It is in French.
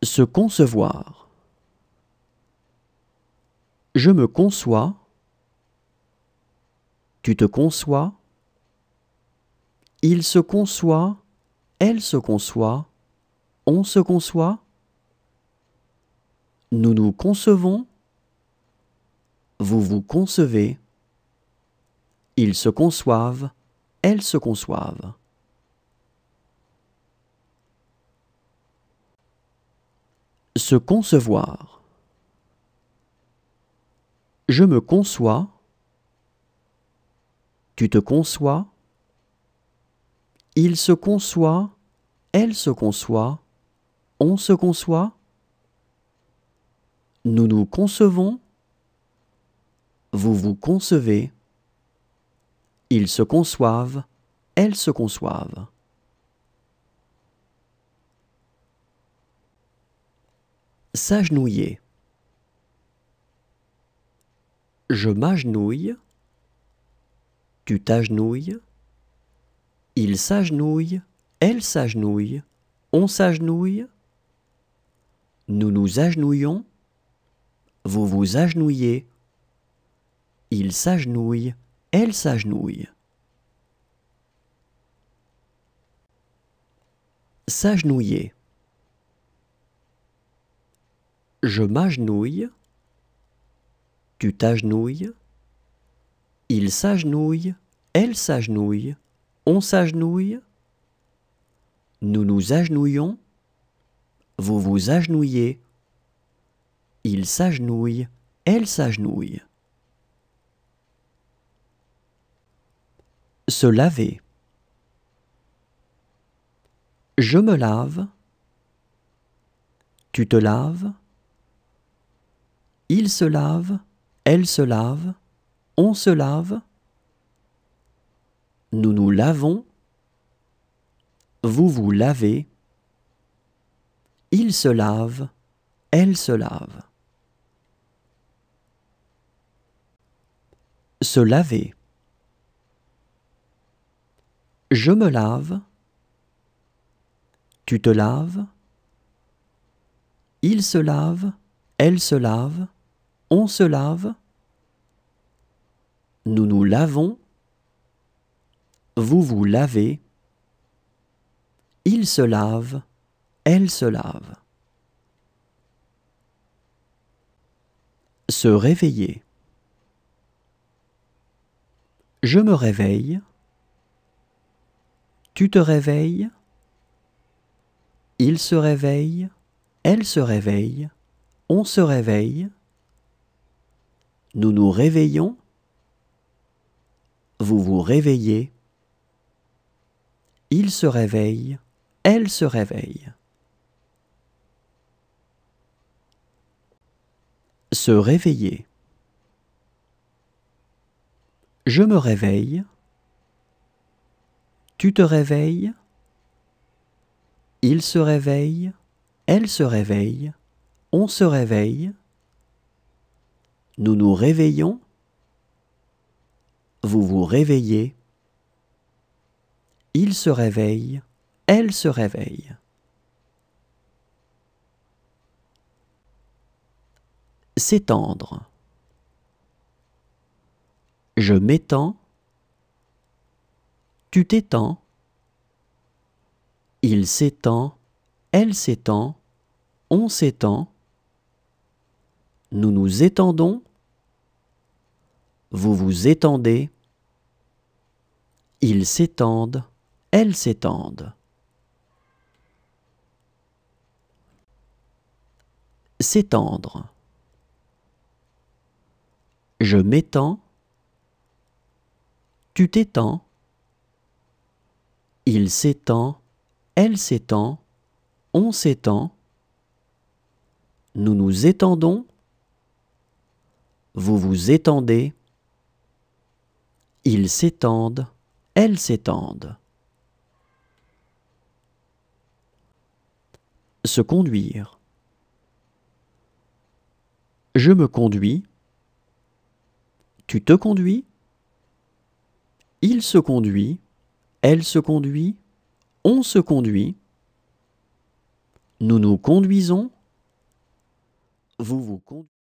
Se concevoir. Je me conçois. Tu te conçois. Il se conçoit. Elle se conçoit. On se conçoit. Nous nous concevons. Vous vous concevez. Ils se conçoivent. Elles se conçoivent. Se concevoir. Je me conçois. Tu te conçois. Il se conçoit. Elle se conçoit. On se conçoit. Nous nous concevons. Vous vous concevez. Ils se conçoivent. Elles se conçoivent. S'agenouiller. Je m'agenouille. Tu t'agenouilles. Il s'agenouille. Elle s'agenouille. On s'agenouille. Nous nous agenouillons. Vous vous agenouillez. Il s'agenouille. Elle s'agenouille. S'agenouiller. Je m'agenouille. Tu t'agenouilles. Il s'agenouille. Elle s'agenouille. On s'agenouille. Nous nous agenouillons. Vous vous agenouillez. Il s'agenouille. Elle s'agenouille. Se laver. Je me lave. Tu te laves. Il se lave. Elle se lave. On se lave. Nous nous lavons. Vous vous lavez. Il se lave. Elle se lave. Se laver. Je me lave. Tu te laves. Il se lave. Elle se lave. On se lave. Nous nous lavons. Vous vous lavez. Il se lave. Elle se lave. Se réveiller. Je me réveille. Tu te réveilles. Il se réveille. Elle se réveille. On se réveille. Nous nous réveillons. Vous vous réveillez. Il se réveille. Elle se réveille. Se réveiller. Je me réveille. Tu te réveilles. Il se réveille. Elle se réveille. On se réveille. Nous nous réveillons. Vous vous réveillez. Il se réveille. Elle se réveille. S'étendre. Je m'étends. Tu t'étends. Il s'étend. Elle s'étend. On s'étend. Nous nous étendons. Vous vous étendez. Ils s'étendent. Elles s'étendent. S'étendre. Je m'étends. Tu t'étends. Il s'étend. Elle s'étend. On s'étend. Nous nous étendons. Vous vous étendez. Ils s'étendent. Elles s'étendent. Se conduire. Je me conduis. Tu te conduis. Il se conduit. Elle se conduit. On se conduit. Nous nous conduisons. Vous vous conduisez.